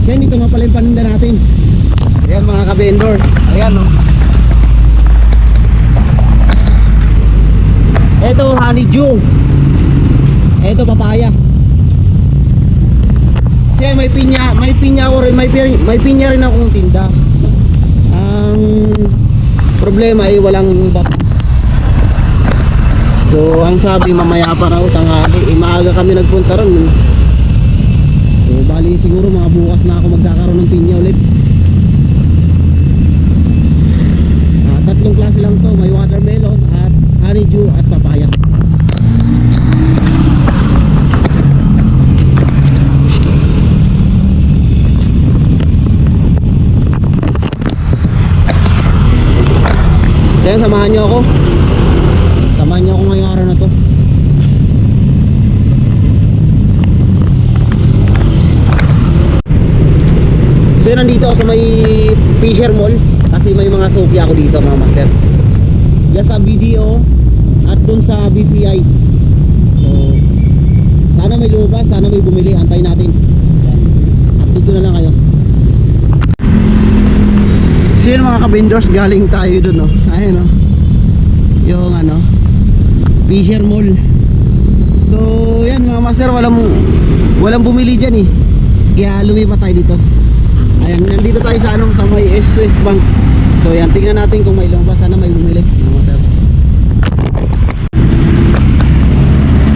Yan, ito nga pala yung paninda natin. Ayan mga ka-vendor. Ayan o. Ito honeydew. Ito papaya. Kasi may pinya ako rin, may pinya rin akong tinda. Ang problema ay walang bak. So ang sabi mamaya pa raw tanghali, maaga kami nagpunta ron. So bali siguro mga bukas na ako magkakaroon ng pinya ulit. Tatlong klase lang to, may watermelon at honeydew at papaya. Kaya samahan nyo ako. Samahan nyo ako ngayong araw na to. So nandito ako sa may Fisher Mall. Kasi may mga suki ako dito mga master. Diyan sa BDO at dun sa BPI. So sana may lumabas, sana may bumili. Antayin natin. Update ko na lang kayo. So yun mga ka-vendors, galing tayo dun no. Ayan no, yung ano, Fisher Mall. So yan mga master, walang bumili dyan eh. Kaya lumipat tayo dito. Ayan, nandito tayo sa ano, sa may East West Bank. So yan, tingnan natin kung may lumabas. Sana may bumili mga master.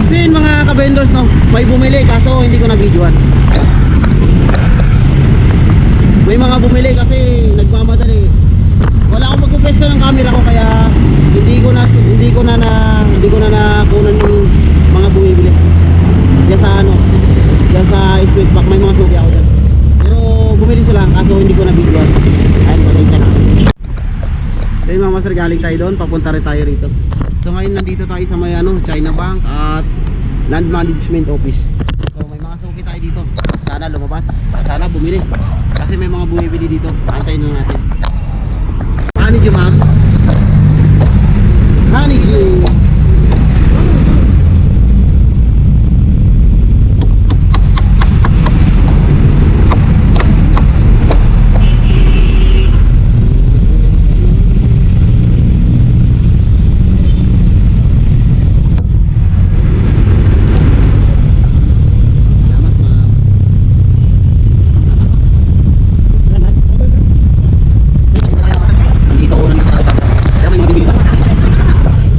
So yun mga ka-vendors no, may bumili kaso hindi ko na-videoan. May mga bumili kasi nagmamadali. Wala akong magpupesto ng camera ko kaya hindi ko na nakunan yung mga bumibili. Diyan sa ano, diyan sa East Bank may mga suki ako diyan. Pero bumili sila kaso hindi ko na videoan. Ayun, pasensya na. So yung mga master, galing tayo doon, papunta rin tayo rito. So ngayon nandito tayo sa may ano, China Bank at Land Management Office. So may mga suki tayo dito. Sana lumabas, sana bumili. Kasi may mga bumibili dito. Antayin na natin. Honeydew ma'am. Honeydew.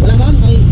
Wala ba? May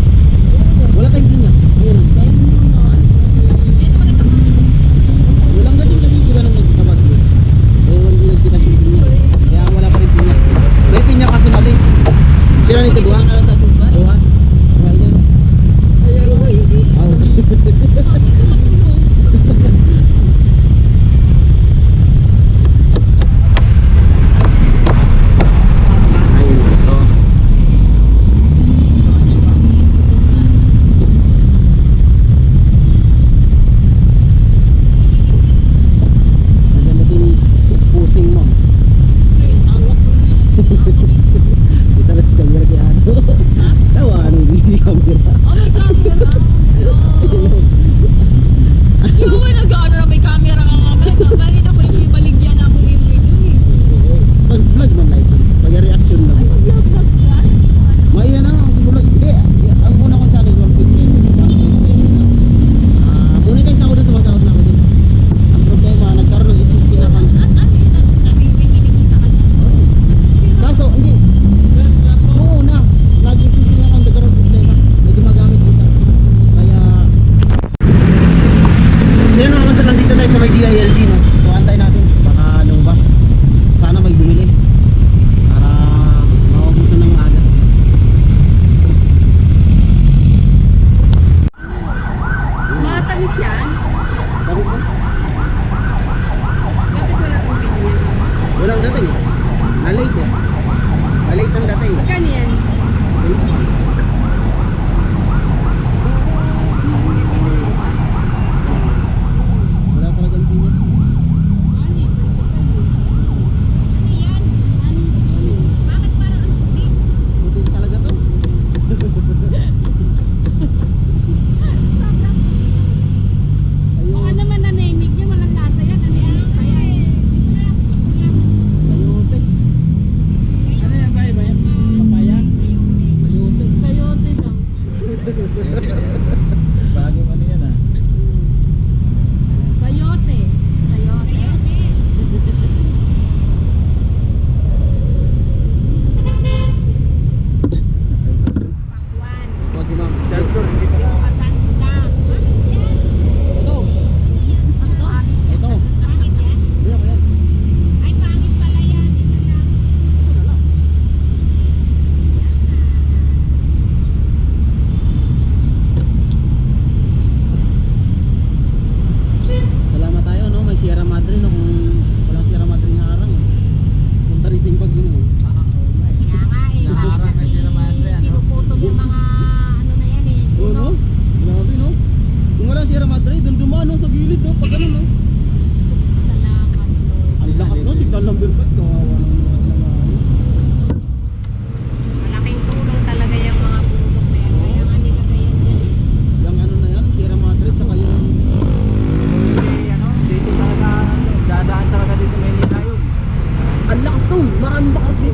napakaraming baklas dito.